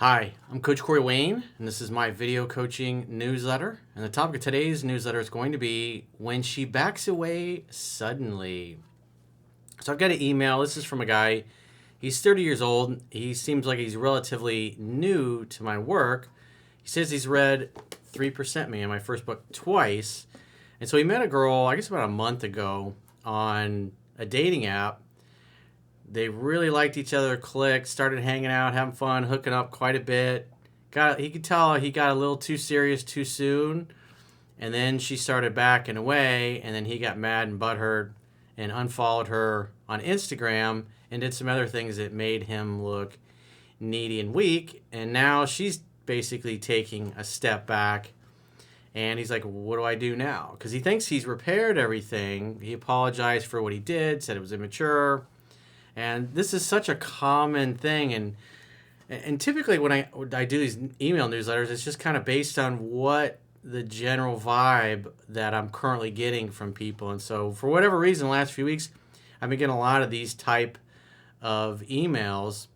Hi, I'm Coach Corey Wayne, and this is my video coaching newsletter. And the topic of today's newsletter is going to be when she backs away suddenly. So I've got an email. This is from a guy. He's 30 years old. He seems like he's relatively new to my work. He says he's read 3% Man, my first book, twice. And so he met a girl, I guess about a month ago, on a dating app. They really liked each other, clicked, started hanging out, having fun, hooking up quite a bit. He could tell he got a little too serious too soon, and then she started backing away, and then he got mad and butthurt and unfollowed her on Instagram and did some other things that made him look needy and weak. And now she's basically taking a step back, and he's like, what do I do now? Because he thinks he's repaired everything. He apologized for what he did, said it was immature. And this is such a common thing, and typically when I do these email newsletters, it's just kind of based on what the general vibe that I'm currently getting from people. And so for whatever reason, the last few weeks, I've been getting a lot of these type of emails,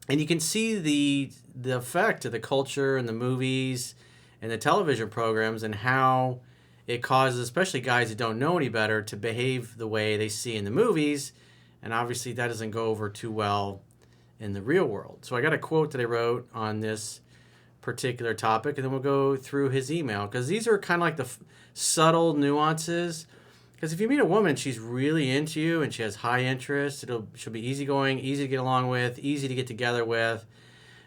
and you can see the effect of the culture and the movies and the television programs and how it causes, especially guys that don't know any better, to behave the way they see in the movies. And obviously that doesn't go over too well in the real world. So I got a quote that I wrote on this particular topic, and then we'll go through his email, because these are kind of like the subtle nuances. Because if you meet a woman, she's really into you and she has high interest, she'll be easygoing, easy to get along with, easy to get together with.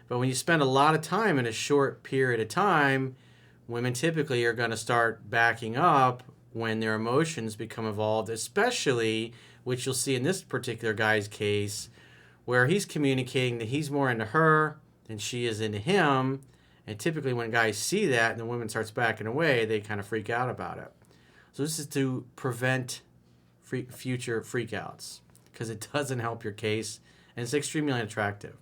But when you spend a lot of time in a short period of time, women typically are going to start backing up when their emotions become involved, especially, which you'll see in this particular guy's case, where he's communicating that he's more into her than she is into him. And typically when guys see that and the woman starts backing away, they kind of freak out about it. So this is to prevent future freakouts, because it doesn't help your case, and it's extremely unattractive.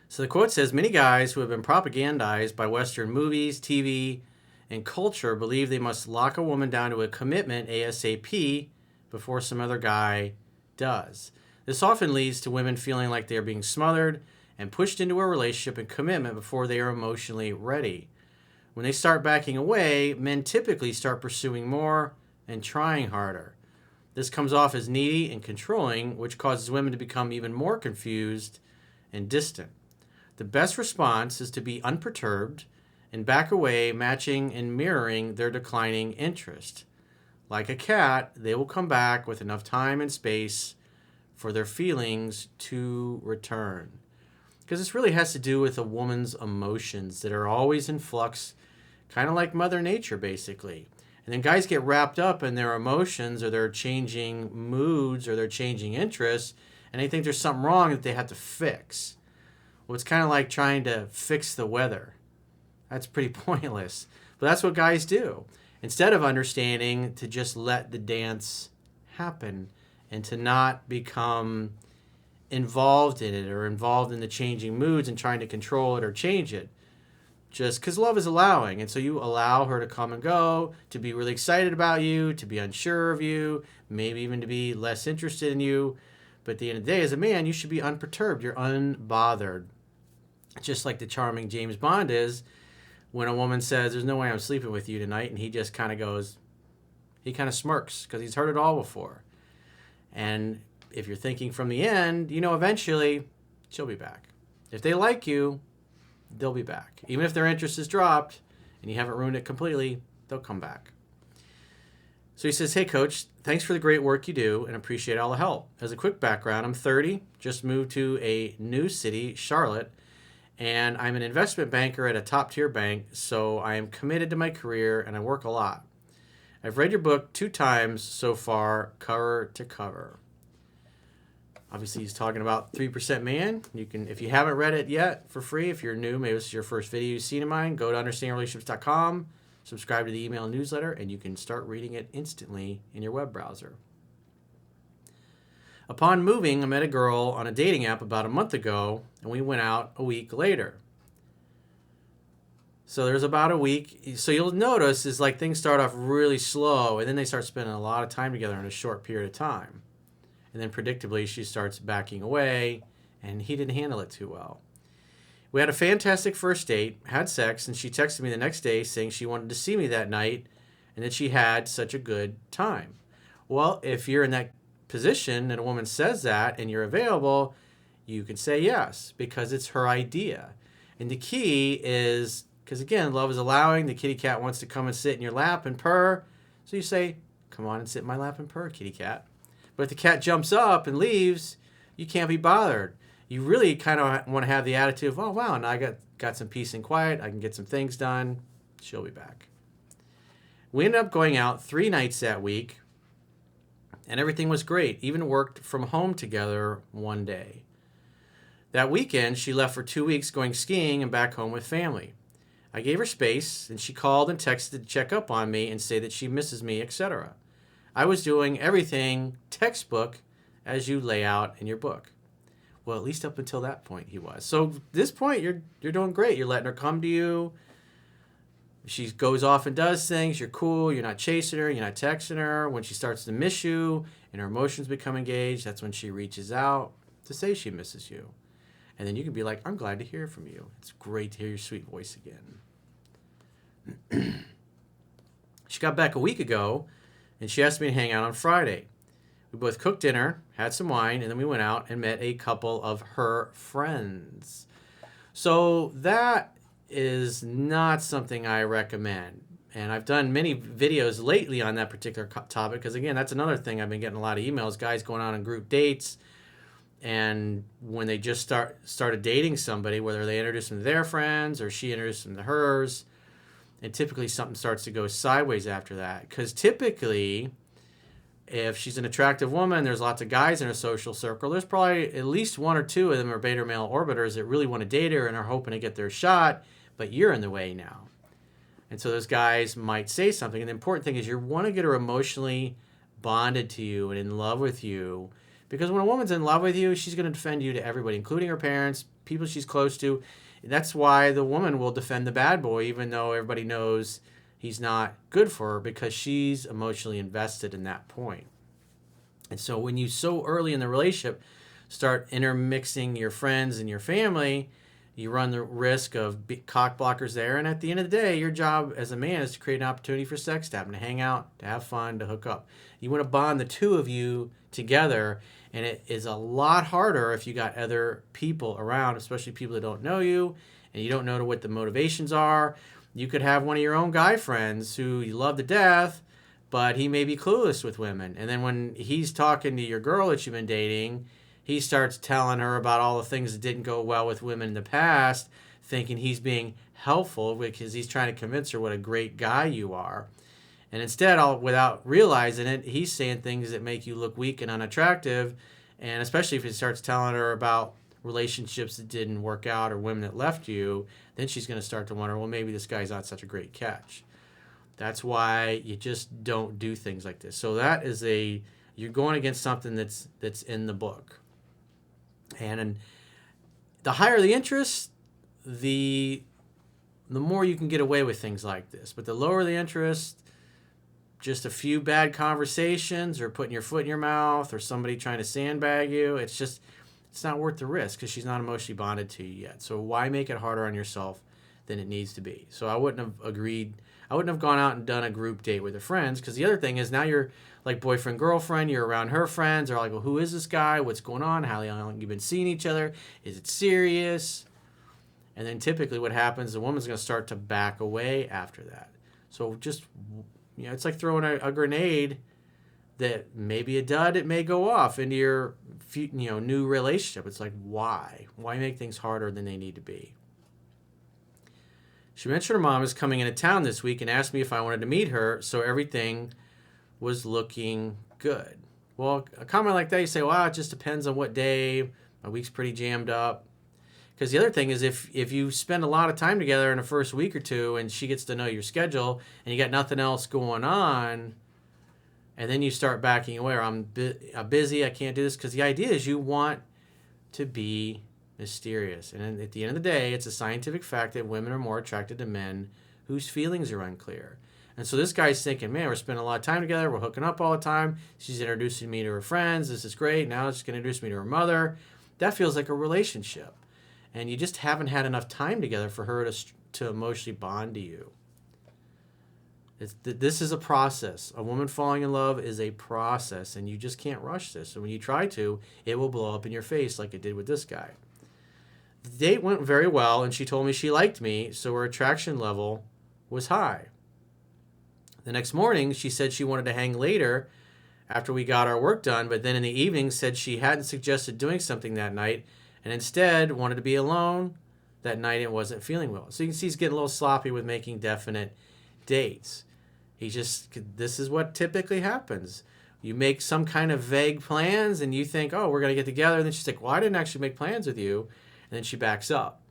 So the quote says, many guys who have been propagandized by Western movies, TV, and culture believe they must lock a woman down to a commitment ASAP before some other guy does. This often leads to women feeling like they are being smothered and pushed into a relationship and commitment before they are emotionally ready. When they start backing away, men typically start pursuing more and trying harder. This comes off as needy and controlling, which causes women to become even more confused and distant. The best response is to be unperturbed and back away, matching and mirroring their declining interest. Like a cat, they will come back with enough time and space for their feelings to return. Because this really has to do with a woman's emotions that are always in flux, kind of like Mother Nature, basically. And then guys get wrapped up in their emotions or their changing moods or their changing interests, and they think there's something wrong that they have to fix. Well, it's kind of like trying to fix the weather. That's pretty pointless. But that's what guys do. Instead of understanding to just let the dance happen and to not become involved in it or involved in the changing moods and trying to control it or change it. Just because love is allowing. And so you allow her to come and go, to be really excited about you, to be unsure of you, maybe even to be less interested in you. But at the end of the day, as a man, you should be unperturbed. You're unbothered. Just like the charming James Bond is, when a woman says, there's no way I'm sleeping with you tonight, and he just kind of goes, he kind of smirks because he's heard it all before. And if you're thinking from the end, eventually she'll be back. If they like you, they'll be back. Even if their interest is dropped and you haven't ruined it completely, they'll come back. So he says, hey, Coach, thanks for the great work you do and appreciate all the help. As a quick background, I'm 30, just moved to a new city, Charlotte, and I'm an investment banker at a top-tier bank, so I am committed to my career and I work a lot. I've read your book 2 times so far, cover to cover. Obviously, he's talking about 3% Man. You can, if you haven't read it yet, for free, if you're new, maybe this is your first video you've seen of mine, go to understandingrelationships.com, subscribe to the email newsletter, and you can start reading it instantly in your web browser. Upon moving, I met a girl on a dating app about a month ago, and we went out a week later. So there's about a week. So you'll notice is like things start off really slow, and then they start spending a lot of time together in a short period of time. And then predictably, she starts backing away, and he didn't handle it too well. We had a fantastic first date, had sex, and she texted me the next day saying she wanted to see me that night and that she had such a good time. Well, if you're in that position and a woman says that and you're available, you can say yes because it's her idea. And the key is, because again, love is allowing. The kitty cat wants to come and sit in your lap and purr. So you say, come on and sit in my lap and purr, kitty cat. But if the cat jumps up and leaves, you can't be bothered. You really kind of want to have the attitude of, oh, wow, now I got some peace and quiet. I can get some things done. She'll be back. We ended up going out 3 nights that week, and everything was great. Even worked from home together one day. That weekend, she left for 2 weeks going skiing and back home with family. I gave her space, and she called and texted to check up on me and say that she misses me, etc. I was doing everything textbook as you lay out in your book. Well, at least up until that point, he was. So at this point, you're doing great. You're letting her come to you. She goes off and does things. You're cool. You're not chasing her. You're not texting her. When she starts to miss you and her emotions become engaged, that's when she reaches out to say she misses you. And then you can be like, I'm glad to hear from you. It's great to hear your sweet voice again. She got back a week ago, and she asked me to hang out on Friday. We both cooked dinner, had some wine, and then we went out and met a couple of her friends. So that is not something I recommend. And I've done many videos lately on that particular topic because, again, that's another thing. I've been getting a lot of emails, guys going on group dates, and when they just started dating somebody, whether they introduce them to their friends or she introduced them to hers, and typically something starts to go sideways after that. Because typically, if she's an attractive woman, there's lots of guys in her social circle, there's probably at least 1 or 2 of them are beta male orbiters that really want to date her and are hoping to get their shot, but you're in the way now. And so those guys might say something. And the important thing is you want to get her emotionally bonded to you and in love with you. Because when a woman's in love with you, she's going to defend you to everybody, including her parents, people she's close to. That's why the woman will defend the bad boy, even though everybody knows he's not good for her, because she's emotionally invested in that point. And so when you so early in the relationship start intermixing your friends and your family, you run the risk of cock blockers there. And at the end of the day, your job as a man is to create an opportunity for sex to happen, to hang out, to have fun, to hook up. You want to bond the two of you together. And it is a lot harder if you got other people around, especially people that don't know you and you don't know what the motivations are. You could have one of your own guy friends who you love to death, but he may be clueless with women. And then when he's talking to your girl that you've been dating, he starts telling her about all the things that didn't go well with women in the past, thinking he's being helpful because he's trying to convince her what a great guy you are. And instead, without realizing it, he's saying things that make you look weak and unattractive. And especially if he starts telling her about relationships that didn't work out or women that left you, then she's going to start to wonder, well, maybe this guy's not such a great catch. That's why you just don't do things like this. So that is you're going against something that's in the book. And the higher the interest, the more you can get away with things like this. But the lower the interest, just a few bad conversations or putting your foot in your mouth or somebody trying to sandbag you, it's not worth the risk because she's not emotionally bonded to you yet. So why make it harder on yourself than it needs to be? So I wouldn't have gone out and done a group date with her friends, because the other thing is now you're like boyfriend, girlfriend, you're around her friends. They're like, well, who is this guy? What's going on? How long have you been seeing each other? Is it serious? And then typically what happens, the woman's going to start to back away after that. So just, it's like throwing a grenade that may be a dud. It may go off into your new relationship. It's like, why? Why make things harder than they need to be? She mentioned her mom is coming into town this week and asked me if I wanted to meet her, so everything was looking good. Well, a comment like that, you say, well, it just depends on what day. My week's pretty jammed up. Because the other thing is if you spend a lot of time together in the first week or two and she gets to know your schedule and you got nothing else going on, and then you start backing away, or I'm busy, I can't do this, because the idea is you want to be mysterious. And at the end of the day, it's a scientific fact that women are more attracted to men whose feelings are unclear. And so this guy's thinking, man, we're spending a lot of time together, we're hooking up all the time, she's introducing me to her friends, this is great, now she's going to introduce me to her mother. That feels like a relationship. and you just haven't had enough time together for her to emotionally bond to you. This is a process. A woman falling in love is a process, and you just can't rush this. And when you try to, it will blow up in your face like it did with this guy. The date went very well, and she told me she liked me, so her attraction level was high. The next morning, she said she wanted to hang later after we got our work done, but then in the evening said she hadn't suggested doing something that night and instead wanted to be alone that night and wasn't feeling well. So you can see he's getting a little sloppy with making definite dates. This is what typically happens. You make some kind of vague plans and you think, oh, we're going to get together. And then she's like, well, I didn't actually make plans with you. And then she backs up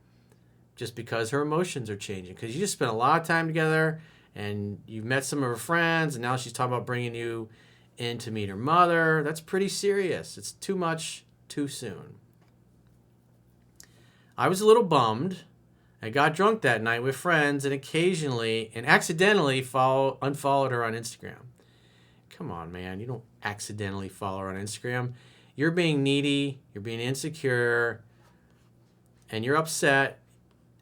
just because her emotions are changing. Because you just spent a lot of time together and you've met some of her friends and now she's talking about bringing you in to meet her mother. That's pretty serious. It's too much too soon. I was a little bummed. I got drunk that night with friends and accidentally unfollowed her on Instagram. Come on, man. You don't accidentally follow her on Instagram. You're being needy. You're being insecure. And you're upset.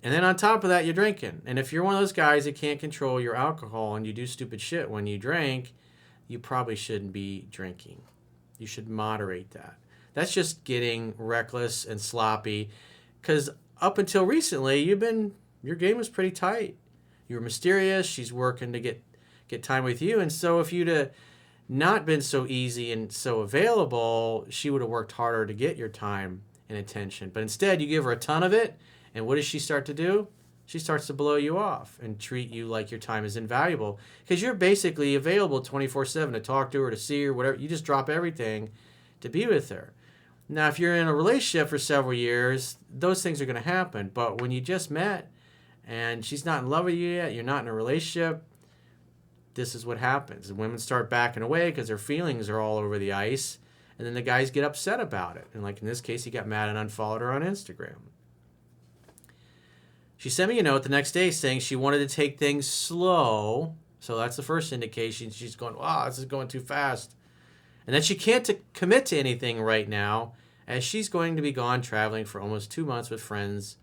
And then on top of that, you're drinking. And if you're one of those guys that can't control your alcohol and you do stupid shit when you drink, you probably shouldn't be drinking. You should moderate that. That's just getting reckless and sloppy. Because up until recently, your game was pretty tight. You were mysterious. She's working to get time with you. And so if you'd have not been so easy and so available, she would have worked harder to get your time and attention. But instead, you give her a ton of it. And what does she start to do? She starts to blow you off and treat you like your time is invaluable. Because you're basically available 24/7 to talk to her, to see her, whatever. You just drop everything to be with her. Now, if you're in a relationship for several years, those things are going to happen. But when you just met and she's not in love with you yet, you're not in a relationship, this is what happens. And women start backing away because their feelings are all over the ice. And then the guys get upset about it. And like in this case, he got mad and unfollowed her on Instagram. She sent me a note the next day saying she wanted to take things slow. So that's the first indication. She's going, wow, this is going too fast. And that she can't commit to anything right now as she's going to be gone traveling for almost 2 months with friends,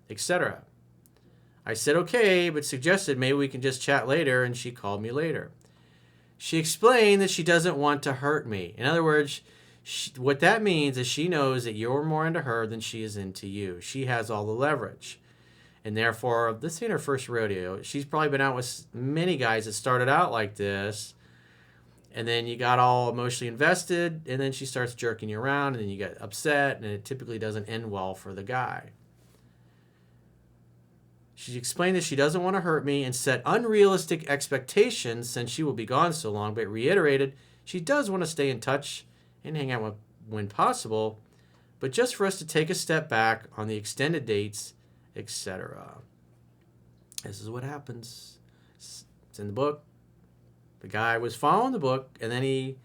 etc. I said okay, but suggested maybe we can just chat later, and she called me later. She explained that she doesn't want to hurt me. In other words, what that means is she knows that you're more into her than she is into you. She has all the leverage. And therefore, this ain't her first rodeo. She's probably been out with many guys that started out like this. And then you got all emotionally invested, and then she starts jerking you around, and then you get upset, and it typically doesn't end well for the guy. She explained that she doesn't want to hurt me and set unrealistic expectations since she will be gone so long, but reiterated she does want to stay in touch and hang out when possible, but just for us to take a step back on the extended dates, etc. This is what happens. It's in the book. The guy was following the book, and then he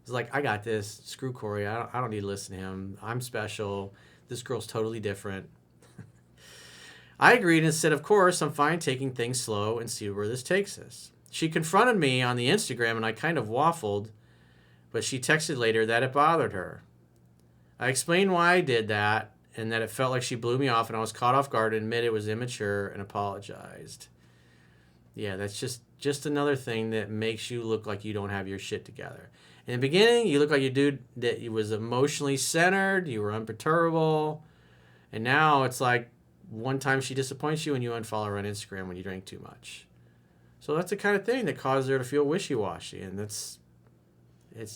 was like, I got this. Screw Corey. I don't need to listen to him. I'm special. This girl's totally different. I agreed and said, of course, I'm fine taking things slow and see where this takes us. She confronted me on the Instagram, and I kind of waffled, but she texted later that it bothered her. I explained why I did that, and that it felt like she blew me off, and I was caught off guard and admitted it was immature and apologized. Yeah, that's just another thing that makes you look like you don't have your shit together. In the beginning, you look like a dude that you was emotionally centered, you were unperturbable, and now it's like one time she disappoints you and you unfollow her on Instagram when you drink too much. So that's the kind of thing that causes her to feel wishy-washy, and it's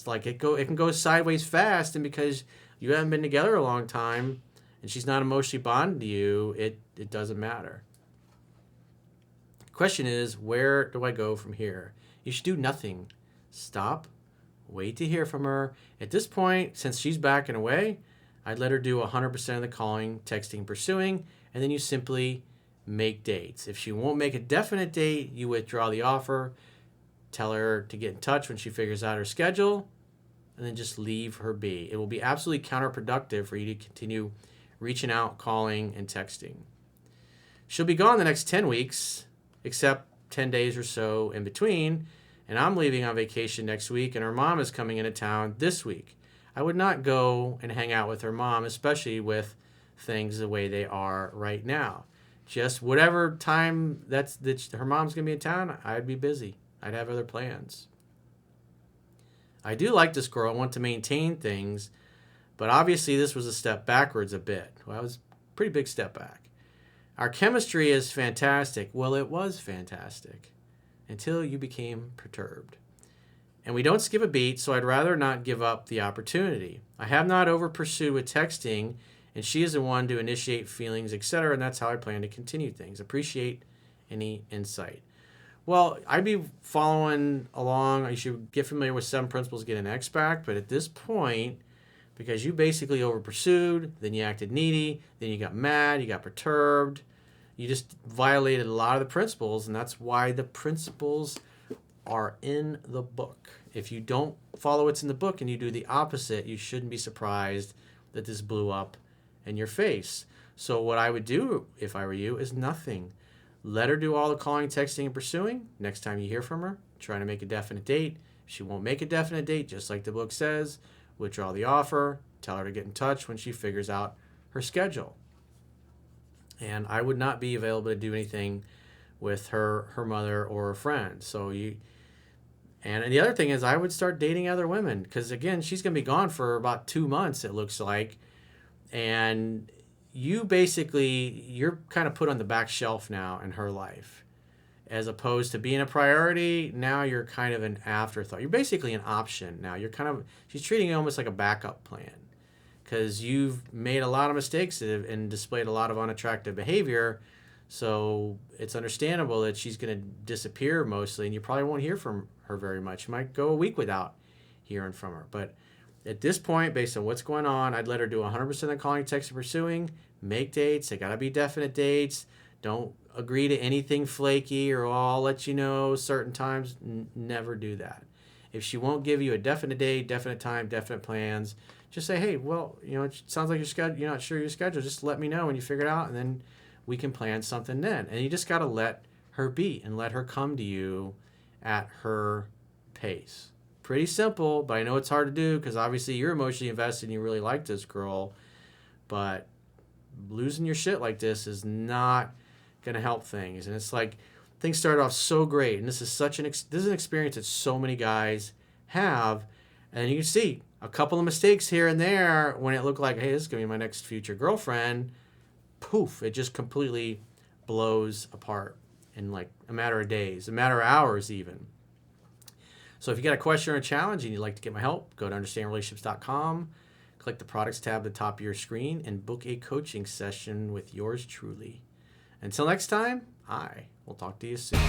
like it can go sideways fast, and because you haven't been together a long time and she's not emotionally bonded to you, it doesn't matter. Question is, where do I go from here? You should do nothing. Stop. Wait to hear from her. At this point, since she's backing away, I'd let her do 100% of the calling, texting, pursuing, and then you simply make dates. If she won't make a definite date, you withdraw the offer, tell her to get in touch when she figures out her schedule, and then just leave her be. It will be absolutely counterproductive for you to continue reaching out, calling, and texting. She'll be gone the next 10 weeks, except 10 days or so in between, and I'm leaving on vacation next week, and her mom is coming into town this week. I would not go and hang out with her mom, especially with things the way they are right now. Just whatever time that her mom's going to be in town, I'd be busy. I'd have other plans. I do like this girl. I want to maintain things, but obviously this was a step backwards a bit. Well, it was a pretty big step back. Our chemistry is fantastic. Well, it was fantastic until you became perturbed. And we don't skip a beat, so I'd rather not give up the opportunity. I have not over-pursued with texting, and she is the one to initiate feelings, etc., and that's how I plan to continue things. Appreciate any insight. Well, I'd be following along. You should get familiar with 7 principles, get an extract, but at this point, because you basically over-pursued, then you acted needy, then you got mad, you got perturbed, you just violated a lot of the principles, and that's why the principles are in the book. If you don't follow what's in the book and you do the opposite, you shouldn't be surprised that this blew up in your face. So what I would do if I were you is nothing. Let her do all the calling, texting, and pursuing. Next time you hear from her, try to make a definite date. If she won't make a definite date, just like the book says, withdraw the offer, tell her to get in touch when she figures out her schedule. And I would not be available to do anything with her mother or her friend. And the other thing is I would start dating other women because, again, she's going to be gone for about 2 months, it looks like. And you're kind of put on the back shelf now in her life. As opposed to being a priority, now you're kind of an afterthought. You're basically an option now. She's treating you almost like a backup plan because you've made a lot of mistakes and displayed a lot of unattractive behavior. So it's understandable that she's going to disappear mostly, and you probably won't hear from her very much. You might go a week without hearing from her. But at this point, based on what's going on, I'd let her do 100% of calling, texting, pursuing, make dates. They got to be definite dates. Don't agree to anything flaky or I'll let you know certain times. Never do that. If she won't give you a definite date, definite time, definite plans, just say, hey, well, it sounds like you're not sure of your schedule. Just let me know when you figure it out, and then we can plan something then. And you just got to let her be and let her come to you at her pace. Pretty simple, but I know it's hard to do because obviously you're emotionally invested and you really like this girl. But losing your shit like this is not going to help things. And it's like things started off so great. And this is an experience that so many guys have. And you can see a couple of mistakes here and there when it looked like, hey, this is going to be my next future girlfriend. Poof, it just completely blows apart in like a matter of days, a matter of hours even. So if you got a question or a challenge and you'd like to get my help, go to understandrelationships.com, click the products tab at the top of your screen, and book a coaching session with yours truly. Until next time, I will talk to you soon.